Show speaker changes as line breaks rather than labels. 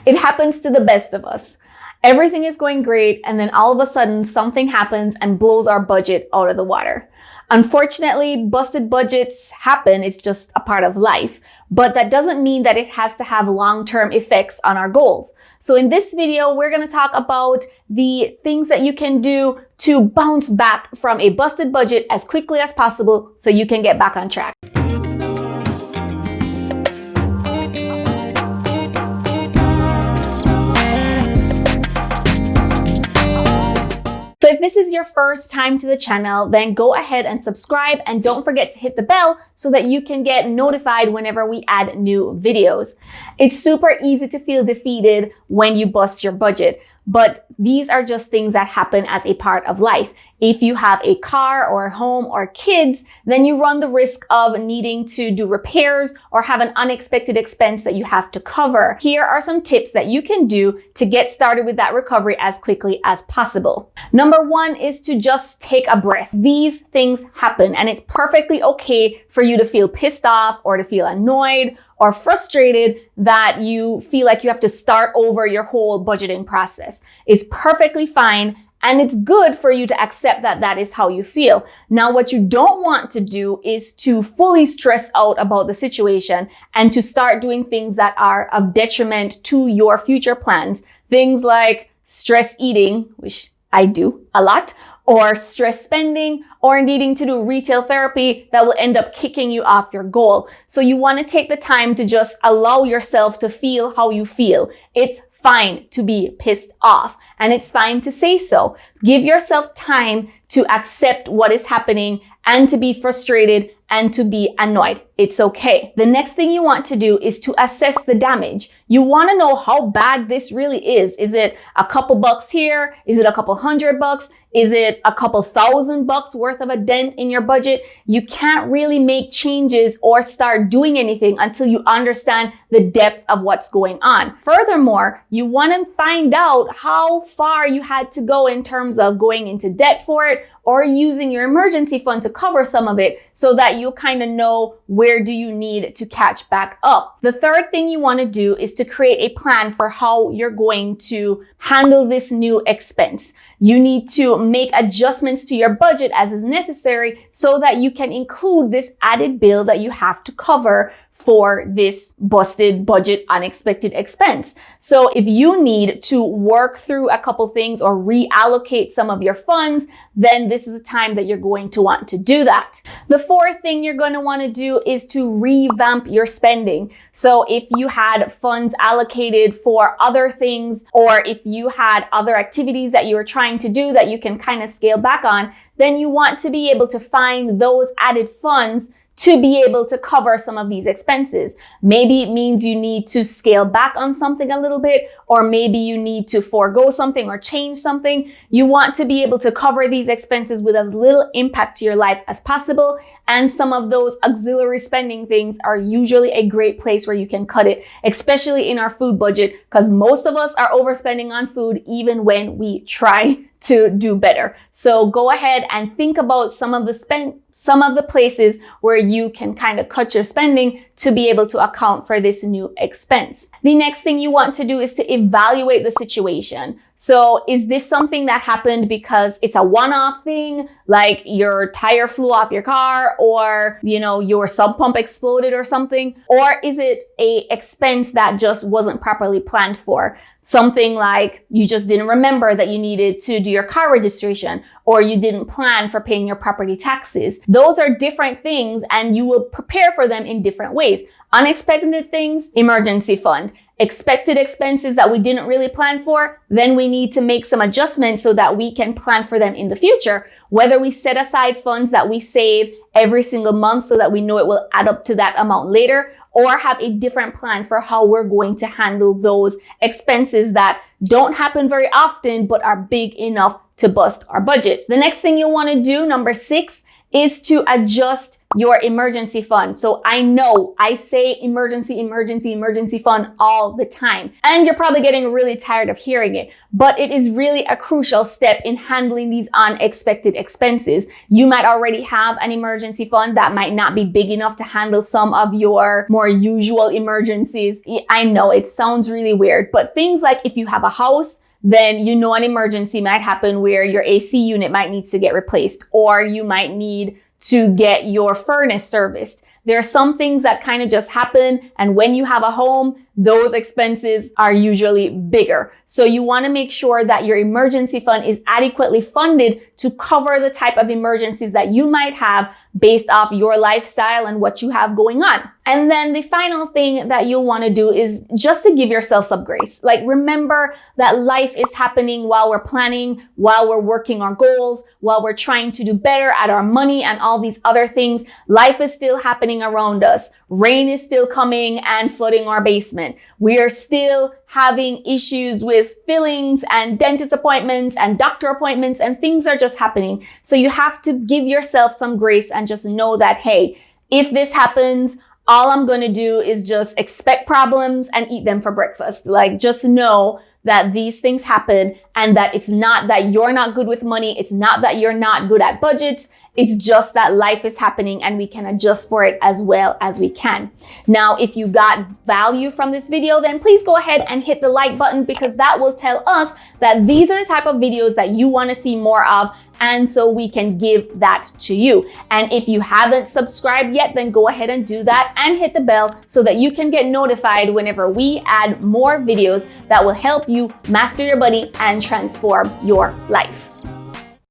It happens to the best of us. Everything is going great, and then all of a sudden something happens and blows our budget out of the water. Unfortunately, busted budgets happen. It's just a part of life, but that doesn't mean that it has to have long-term effects on our goals. So in this video, we're going to talk about the things that you can do to bounce back from a busted budget as quickly as possible so you can get back on track. So if this is your first time to the channel, then go ahead and subscribe and don't forget to hit the bell so that you can get notified whenever we add new videos. It's super easy to feel defeated when you bust your budget, but these are just things that happen as a part of life. If you have a car or a home or kids, then you run the risk of needing to do repairs or have an unexpected expense that you have to cover. Here are some tips that you can do to get started with that recovery as quickly as possible. Number one is to just take a breath. These things happen, and it's perfectly okay for you to feel pissed off or to feel annoyed or frustrated that you feel like you have to start over your whole budgeting process. It's perfectly fine. And it's good for you to accept that that is how you feel. Now, what you don't want to do is to fully stress out about the situation and to start doing things that are of detriment to your future plans. Things like stress eating, which I do a lot, or stress spending, or needing to do retail therapy that will end up kicking you off your goal. So you want to take the time to just allow yourself to feel how you feel. It's fine to be pissed off, and it's fine to say so. Give yourself time to accept what is happening and to be frustrated and to be annoyed. It's okay. The next thing you want to do is to assess the damage. You want to know how bad this really is. Is it a couple bucks here? Is it a couple $100? Is it a couple $1,000 worth of a dent in your budget? You can't really make changes or start doing anything until you understand the depth of what's going on. Furthermore, you want to find out how far you had to go in terms of going into debt for it or using your emergency fund to cover some of it so that you kind of know where do you need to catch back up. The third thing you want to do is to create a plan for how you're going to handle this new expense. You need to make adjustments to your budget as is necessary so that you can include this added bill that you have to cover for this busted budget unexpected expense. So if you need to work through a couple things or reallocate some of your funds, then this is a time that you're going to want to do that. The fourth thing you're going to want to do is to revamp your spending. So if you had funds allocated for other things, or if you had other activities that you were trying to do that you can kind of scale back on, then you want to be able to find those added funds to be able to cover some of these expenses. Maybe it means you need to scale back on something a little bit, or maybe you need to forego something or change something. You want to be able to cover these expenses with as little impact to your life as possible. And some of those auxiliary spending things are usually a great place where you can cut it, especially in our food budget, because most of us are overspending on food even when we try to do better. So go ahead and think about some of the places where you can kind of cut your spending to be able to account for this new expense. The next thing you want to do is to evaluate the situation. So is this something that happened because it's a one-off thing, like your tire flew off your car, or, your sub pump exploded or something? Or is it a expense that just wasn't properly planned for? Something like you just didn't remember that you needed to do your car registration, or you didn't plan for paying your property taxes. Those are different things, and you will prepare for them in different ways. Unexpected things, emergency fund. Expected expenses that we didn't really plan for, then we need to make some adjustments so that we can plan for them in the future. Whether we set aside funds that we save every single month so that we know it will add up to that amount later, or have a different plan for how we're going to handle those expenses that don't happen very often but are big enough to bust our budget. The next thing you'll want to do, number 6, is to adjust your emergency fund. So I know I say emergency fund all the time, and you're probably getting really tired of hearing it, but it is really a crucial step in handling these unexpected expenses. You might already have an emergency fund that might not be big enough to handle some of your more usual emergencies. I know it sounds really weird, but things like if you have a house, then you know an emergency might happen where your AC unit might need to get replaced, or you might need to get your furnace serviced. There are some things that kind of just happen, and when you have a home, those expenses are usually bigger. So you want to make sure that your emergency fund is adequately funded to cover the type of emergencies that you might have based off your lifestyle and what you have going on. And then the final thing that you'll want to do is just to give yourself some grace. Like, remember that life is happening while we're planning, while we're working our goals, while we're trying to do better at our money and all these other things. Life is still happening around us. Rain is still coming and flooding our basement. We are still having issues with fillings and dentist appointments and doctor appointments, and things are just happening. So you have to give yourself some grace and just know that, hey, if this happens, all I'm going to do is just expect problems and eat them for breakfast. Like, just know that these things happen, and that it's not that you're not good with money. It's not that you're not good at budgets. It's just that life is happening and we can adjust for it as well as we can. Now, if you got value from this video, then please go ahead and hit the like button, because that will tell us that these are the type of videos that you want to see more of, and so we can give that to you. And if you haven't subscribed yet, then go ahead and do that and hit the bell so that you can get notified whenever we add more videos that will help you master your money and transform your life.